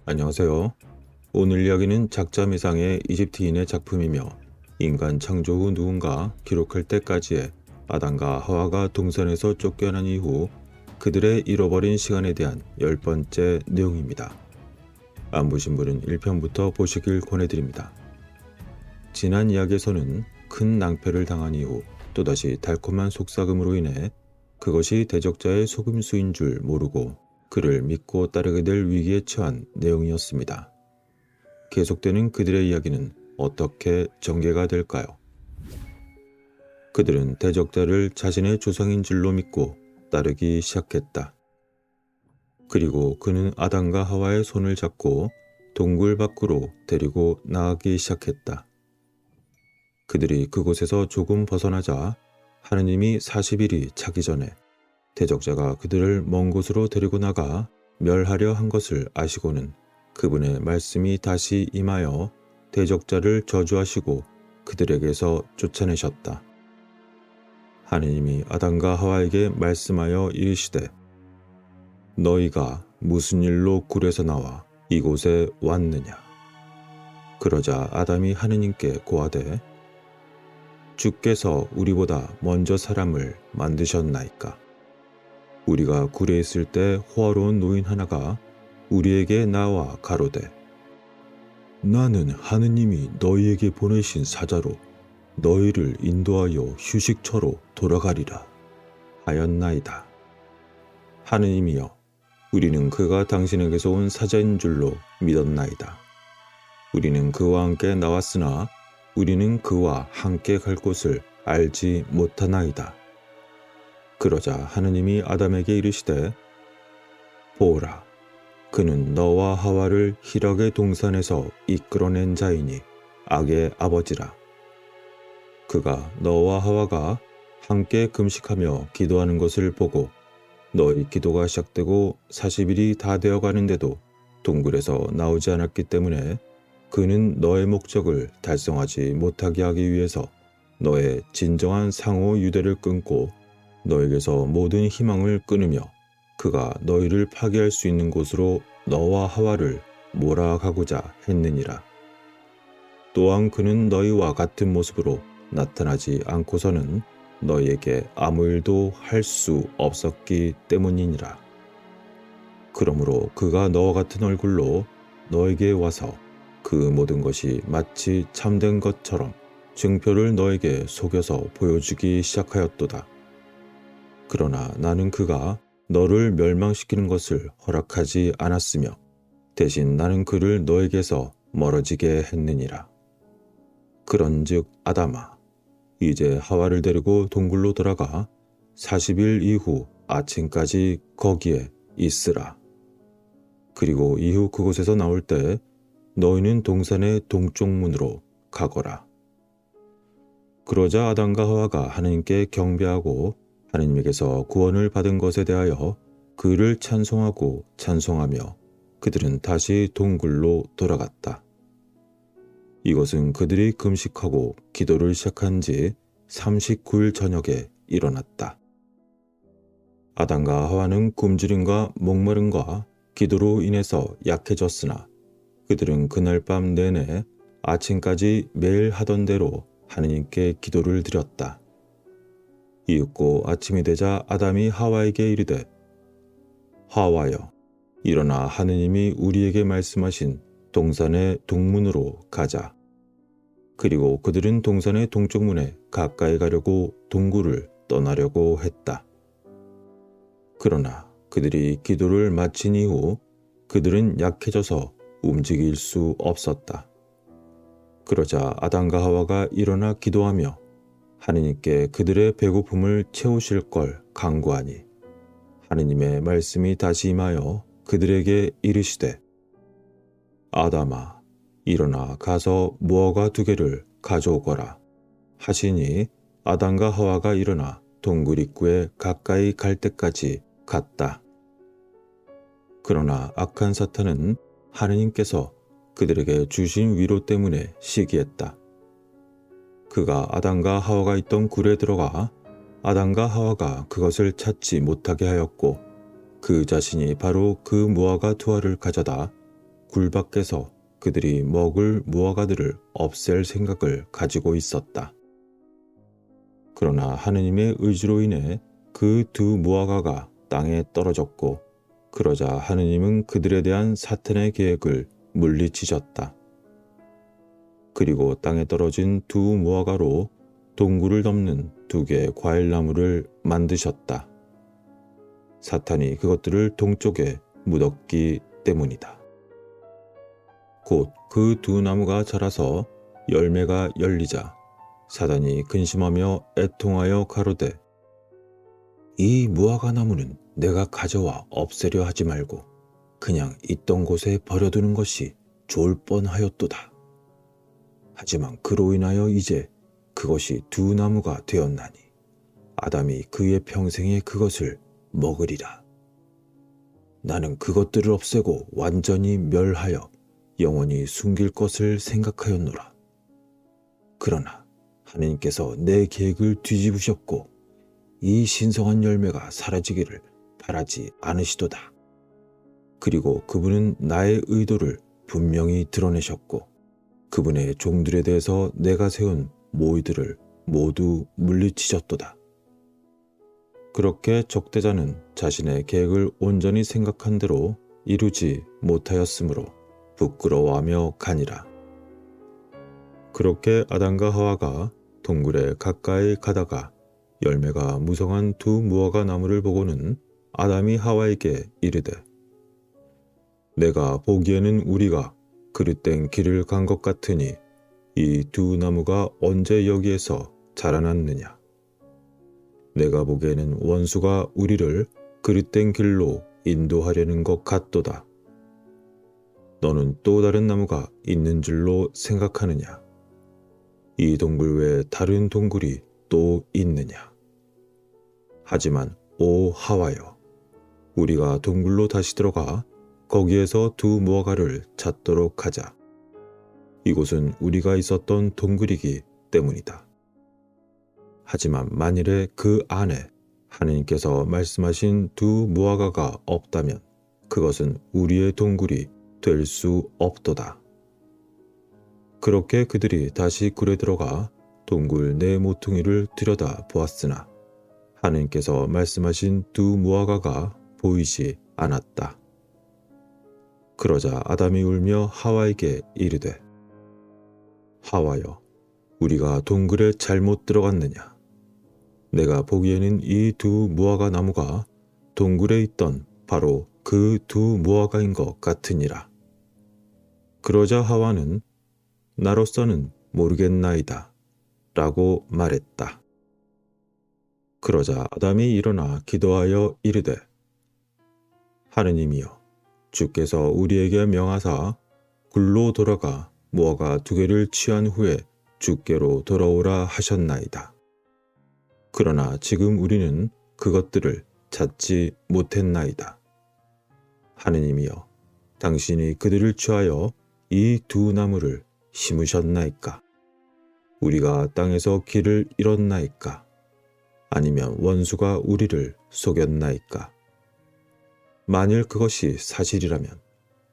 안녕하세요. 오늘 이야기는 작자미상의 이집트인의 작품이며 인간 창조 후 누군가 기록할 때까지의 아담과 하와가 동산에서 쫓겨난 이후 그들의 잃어버린 시간에 대한 10번째 내용입니다. 안 보신 분은 1편부터 보시길 권해드립니다. 지난 이야기에서는 큰 낭패를 당한 이후 또다시 달콤한 속삭임으로 인해 그것이 대적자의 속임수인 줄 모르고 그를 믿고 따르게 될 위기에 처한 내용이었습니다. 계속되는 그들의 이야기는 어떻게 전개가 될까요? 그들은 대적자를 자신의 조상인 줄로 믿고 따르기 시작했다. 그리고 그는 아담과 하와의 손을 잡고 동굴 밖으로 데리고 나가기 시작했다. 그들이 그곳에서 조금 벗어나자 하느님이 40일이 차기 전에 대적자가 그들을 먼 곳으로 데리고 나가 멸하려 한 것을 아시고는 그분의 말씀이 다시 임하여 대적자를 저주하시고 그들에게서 쫓아내셨다. 하느님이 아담과 하와에게 말씀하여 이르시되 너희가 무슨 일로 굴에서 나와 이곳에 왔느냐. 그러자 아담이 하느님께 고하되 주께서 우리보다 먼저 사람을 만드셨나이까. 우리가 굴에 있을 때 호화로운 노인 하나가 우리에게 나와 가로되 나는 하느님이 너희에게 보내신 사자로 너희를 인도하여 휴식처로 돌아가리라 하였나이다. 하느님이여 우리는 그가 당신에게서 온 사자인 줄로 믿었나이다. 우리는 그와 함께 나왔으나 우리는 그와 함께 갈 곳을 알지 못하나이다. 그러자 하느님이 아담에게 이르시되 보라 그는 너와 하와를 희락의 동산에서 이끌어낸 자이니 악의 아버지라. 그가 너와 하와가 함께 금식하며 기도하는 것을 보고 너희 기도가 시작되고 40일이 다 되어가는데도 동굴에서 나오지 않았기 때문에 그는 너의 목적을 달성하지 못하게 하기 위해서 너의 진정한 상호 유대를 끊고 너에게서 모든 희망을 끊으며 그가 너희를 파괴할 수 있는 곳으로 너와 하와를 몰아가고자 했느니라. 또한 그는 너희와 같은 모습으로 나타나지 않고서는 너희에게 아무 일도 할 수 없었기 때문이니라. 그러므로 그가 너와 같은 얼굴로 너에게 와서 그 모든 것이 마치 참된 것처럼 증표를 너에게 속여서 보여주기 시작하였도다. 그러나 나는 그가 너를 멸망시키는 것을 허락하지 않았으며 대신 나는 그를 너에게서 멀어지게 했느니라. 그런즉 아담아 이제 하와를 데리고 동굴로 돌아가 40일 이후 아침까지 거기에 있으라. 그리고 이후 그곳에서 나올 때 너희는 동산의 동쪽 문으로 가거라. 그러자 아담과 하와가 하느님께 경배하고 하느님에게서 구원을 받은 것에 대하여 그를 찬송하고 찬송하며 그들은 다시 동굴로 돌아갔다. 이것은 그들이 금식하고 기도를 시작한 지 39일 저녁에 일어났다. 아담과 하와는 굶주림과 목마름과 기도로 인해서 약해졌으나 그들은 그날 밤 내내 아침까지 매일 하던 대로 하느님께 기도를 드렸다. 이윽고 아침이 되자 아담이 하와에게 이르되 하와여 일어나 하느님이 우리에게 말씀하신 동산의 동문으로 가자. 그리고 그들은 동산의 동쪽 문에 가까이 가려고 동굴을 떠나려고 했다. 그러나 그들이 기도를 마친 이후 그들은 약해져서 움직일 수 없었다. 그러자 아담과 하와가 일어나 기도하며 하느님께 그들의 배고픔을 채우실 걸 간구하니 하느님의 말씀이 다시 임하여 그들에게 이르시되 아담아 일어나 가서 무화과 2개를 가져오거라 하시니 아담과 하와가 일어나 동굴 입구에 가까이 갈 때까지 갔다. 그러나 악한 사탄은 하느님께서 그들에게 주신 위로 때문에 시기했다. 그가 아담과 하와가 있던 굴에 들어가 아담과 하와가 그것을 찾지 못하게 하였고 그 자신이 바로 그 무화과 2알을 가져다 굴 밖에서 그들이 먹을 무화과들을 없앨 생각을 가지고 있었다. 그러나 하느님의 의지로 인해 그 두 무화과가 땅에 떨어졌고, 그러자 하느님은 그들에 대한 사탄의 계획을 물리치셨다. 그리고 땅에 떨어진 두 무화과로 동굴을 덮는 두 개의 과일나무를 만드셨다. 사탄이 그것들을 동쪽에 묻었기 때문이다. 곧 그 두 나무가 자라서 열매가 열리자 사단이 근심하며 애통하여 가로되, 이 무화과 나무는 내가 가져와 없애려 하지 말고 그냥 있던 곳에 버려두는 것이 좋을 뻔하였도다. 하지만 그로 인하여 이제 그것이 두 나무가 되었나니 아담이 그의 평생에 그것을 먹으리라. 나는 그것들을 없애고 완전히 멸하여 영원히 숨길 것을 생각하였노라. 그러나 하느님께서 내 계획을 뒤집으셨고 이 신성한 열매가 사라지기를 바라지 않으시도다. 그리고 그분은 나의 의도를 분명히 드러내셨고 그분의 종들에 대해서 내가 세운 모의들을 모두 물리치셨도다. 그렇게 적대자는 자신의 계획을 온전히 생각한 대로 이루지 못하였으므로 부끄러워하며 가니라. 그렇게 아담과 하와가 동굴에 가까이 가다가 열매가 무성한 두 무화과 나무를 보고는 아담이 하와에게 이르되, 내가 보기에는 우리가 그릇된 길을 간 것 같으니 이 두 나무가 언제 여기에서 자라났느냐? 내가 보기에는 원수가 우리를 그릇된 길로 인도하려는 것 같도다. 너는 또 다른 나무가 있는 줄로 생각하느냐? 이 동굴 외에 다른 동굴이 또 있느냐? 하지만 오 하와여, 우리가 동굴로 다시 들어가 거기에서 두 무화과를 찾도록 하자. 이곳은 우리가 있었던 동굴이기 때문이다. 하지만 만일에 그 안에 하느님께서 말씀하신 두 무화과가 없다면 그것은 우리의 동굴이 될 수 없도다. 그렇게 그들이 다시 굴에 들어가 동굴 네 모퉁이를 들여다 보았으나 하느님께서 말씀하신 두 무화과가 보이지 않았다. 그러자 아담이 울며 하와에게 이르되, 하와여, 우리가 동굴에 잘못 들어갔느냐? 내가 보기에는 이 두 무화과 나무가 동굴에 있던 바로 그 두 무화과인 것 같으니라. 그러자 하와는 나로서는 모르겠나이다 라고 말했다. 그러자 아담이 일어나 기도하여 이르되, 하느님이여, 주께서 우리에게 명하사 굴로 돌아가 무화과 두 개를 취한 후에 주께로 돌아오라 하셨나이다. 그러나 지금 우리는 그것들을 찾지 못했나이다. 하느님이여, 당신이 그들을 취하여 이 두 나무를 심으셨나이까? 우리가 땅에서 길을 잃었나이까? 아니면 원수가 우리를 속였나이까? 만일 그것이 사실이라면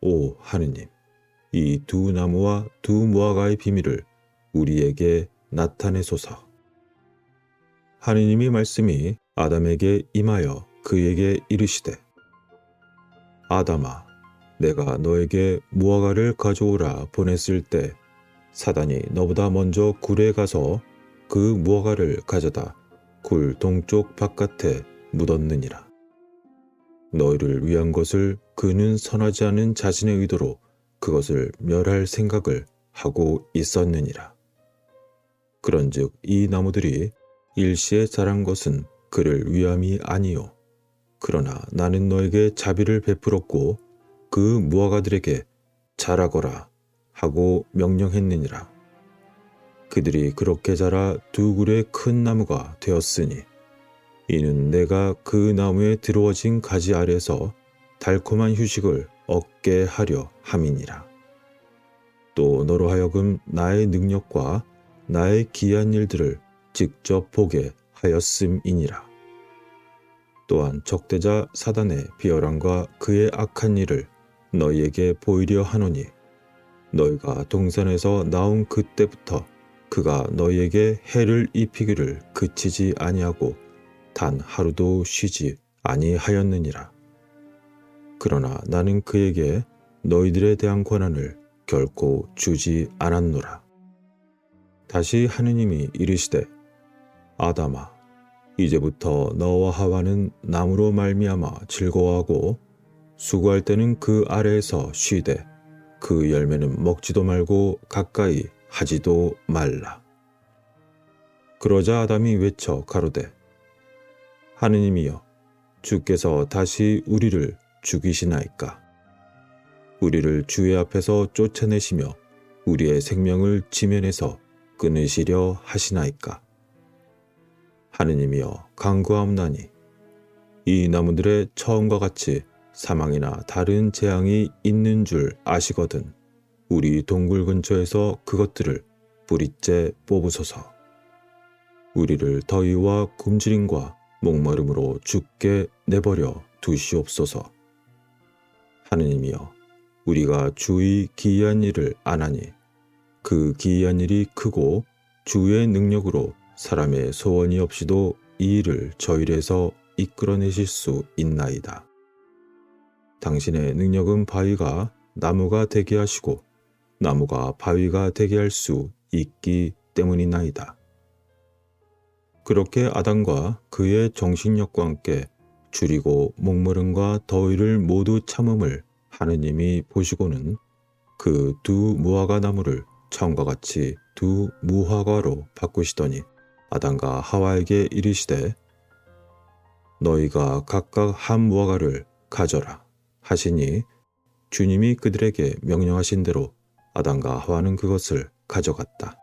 오 하느님, 이 두 나무와 두 무화과의 비밀을 우리에게 나타내소서. 하느님이 말씀이 아담에게 임하여 그에게 이르시되, 아담아, 내가 너에게 무화과를 가져오라 보냈을 때 사단이 너보다 먼저 굴에 가서 그 무화과를 가져다 굴 동쪽 바깥에 묻었느니라. 너희를 위한 것을 그는 선하지 않은 자신의 의도로 그것을 멸할 생각을 하고 있었느니라. 그런즉 이 나무들이 일시에 자란 것은 그를 위함이 아니요, 그러나 나는 너에게 자비를 베풀었고 그 무화과들에게 자라거라 하고 명령했느니라. 그들이 그렇게 자라 두 굴의 큰 나무가 되었으니 이는 내가 그 나무에 들어워진 가지 아래서 달콤한 휴식을 얻게 하려 함이니라. 또 너로 하여금 나의 능력과 나의 기이한 일들을 직접 보게 하였음이니라. 또한 적대자 사단의 비열함과 그의 악한 일을 너희에게 보이려 하노니 너희가 동산에서 나온 그때부터 그가 너희에게 해를 입히기를 그치지 아니하고 단 하루도 쉬지 아니하였느니라. 그러나 나는 그에게 너희들에 대한 권한을 결코 주지 않았노라. 다시 하느님이 이르시되 아담아 이제부터 너와 하와는 나무로 말미암아 즐거워하고 수고할 때는 그 아래에서 쉬되 그 열매는 먹지도 말고 가까이 하지도 말라. 그러자 아담이 외쳐 가로되 하느님이여 주께서 다시 우리를 죽이시나이까. 우리를 주의 앞에서 쫓아내시며 우리의 생명을 지면에서 끊으시려 하시나이까. 하느님이여 간구하옵나니 이 나무들의 처음과 같이 사망이나 다른 재앙이 있는 줄 아시거든 우리 동굴 근처에서 그것들을 뿌리째 뽑으소서. 우리를 더위와 굶주림과 목마름으로 죽게 내버려 두시옵소서. 하느님이여 우리가 주의 기이한 일을 안하니 그 기이한 일이 크고 주의 능력으로 사람의 소원이 없이도 이 일을 저일에서 이끌어내실 수 있나이다. 당신의 능력은 바위가 나무가 되게 하시고 나무가 바위가 되게 할 수 있기 때문이나이다. 그렇게 아담과 그의 정신력과 함께 줄이고 목마름과 더위를 모두 참음을 하느님이 보시고는 그 두 무화과 나무를 처음과 같이 두 무화과로 바꾸시더니 아담과 하와에게 이르시되 너희가 각각 한 무화과를 가져라 하시니 주님이 그들에게 명령하신 대로 아담과 하와는 그것을 가져갔다.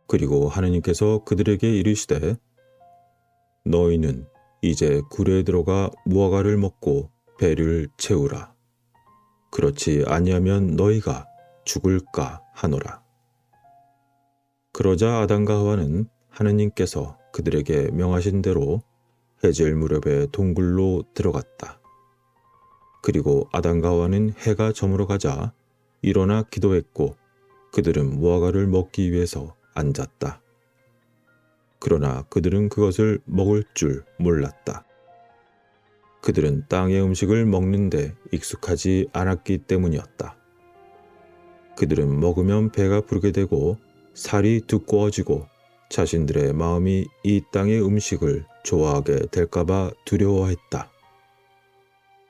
그리고 하느님께서 그들에게 이르시되 너희는 이제 굴에 들어가 무화과를 먹고 배를 채우라. 그렇지 아니하면 너희가 죽을까 하노라. 그러자 아담과 하와는 하느님께서 그들에게 명하신 대로 해질 무렵에 동굴로 들어갔다. 그리고 아담과 하와는 해가 저물어 가자 일어나 기도했고 그들은 무화과를 먹기 위해서 앉았다. 그러나 그들은 그것을 먹을 줄 몰랐다. 그들은 땅의 음식을 먹는데 익숙하지 않았기 때문이었다. 그들은 먹으면 배가 부르게 되고 살이 두꺼워지고 자신들의 마음이 이 땅의 음식을 좋아하게 될까봐 두려워했다.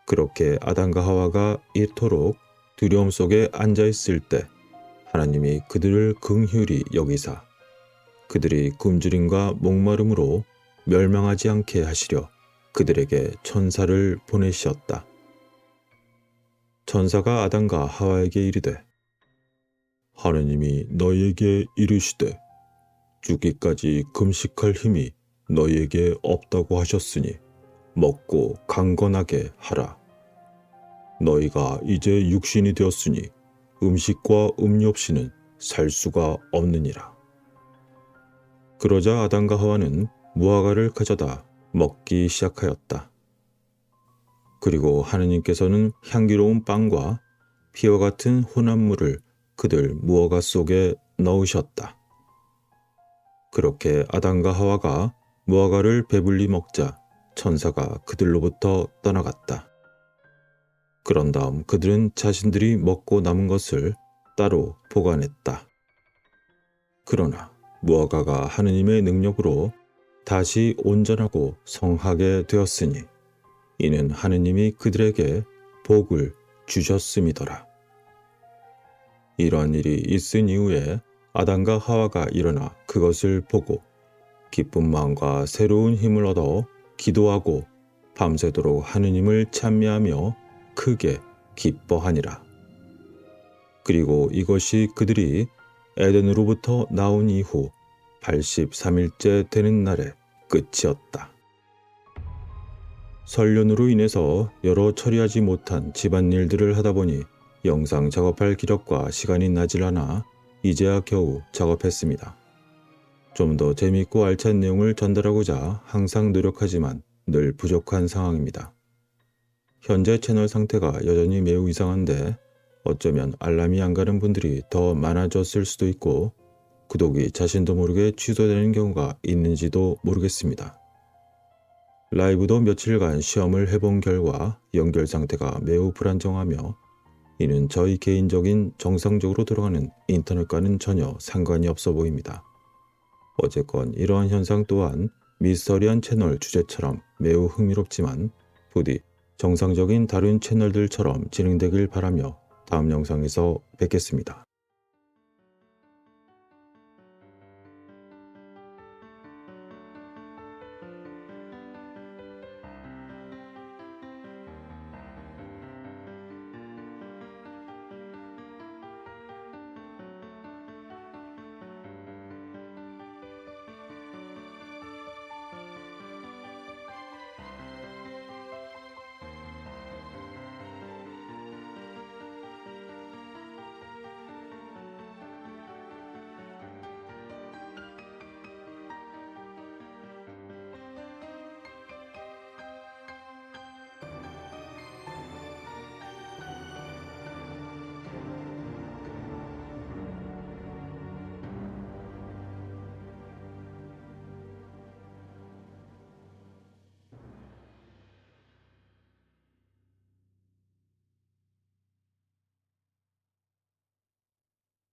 그렇게 아담과 하와가 이토록 두려움 속에 앉아있을 때 하나님이 그들을 긍휼히 여기사 그들이 굶주림과 목마름으로 멸망하지 않게 하시려 그들에게 천사를 보내시었다. 천사가 아담과 하와에게 이르되 하느님이 너희에게 이르시되 죽기까지 금식할 힘이 너희에게 없다고 하셨으니 먹고 강건하게 하라. 너희가 이제 육신이 되었으니 음식과 음료 없이는 살 수가 없느니라. 그러자 아담과 하와는 무화과를 가져다 먹기 시작하였다. 그리고 하느님께서는 향기로운 빵과 피와 같은 혼합 물을 그들 무화과 속에 넣으셨다. 그렇게 아담과 하와가 무화과를 배불리 먹자 천사가 그들로부터 떠나갔다. 그런 다음 그들은 자신들이 먹고 남은 것을 따로 보관했다. 그러나 무화과가 하느님의 능력으로 다시 온전하고 성하게 되었으니 이는 하느님이 그들에게 복을 주셨음이더라. 이러한 일이 있은 이후에 아담과 하와가 일어나 그것을 보고 기쁜 마음과 새로운 힘을 얻어 기도하고 밤새도록 하느님을 찬미하며 크게 기뻐하니라. 그리고 이것이 그들이 에덴으로부터 나온 이후 83일째 되는 날의 끝이었다. 설련으로 인해서 여러 처리하지 못한 집안일들을 하다 보니 영상 작업할 기력과 시간이 나질 않아 이제야 겨우 작업했습니다. 좀 더 재미있고 알찬 내용을 전달하고자 항상 노력하지만 늘 부족한 상황입니다. 현재 채널 상태가 여전히 매우 이상한데 어쩌면 알람이 안 가는 분들이 더 많아졌을 수도 있고 구독이 자신도 모르게 취소되는 경우가 있는지도 모르겠습니다. 라이브도 며칠간 시험을 해본 결과 연결 상태가 매우 불안정하며 이는 저희 개인적인 정상적으로 돌아가는 인터넷과는 전혀 상관이 없어 보입니다. 어쨌건 이러한 현상 또한 미스터리한 채널 주제처럼 매우 흥미롭지만 부디 정상적인 다른 채널들처럼 진행되길 바라며 다음 영상에서 뵙겠습니다.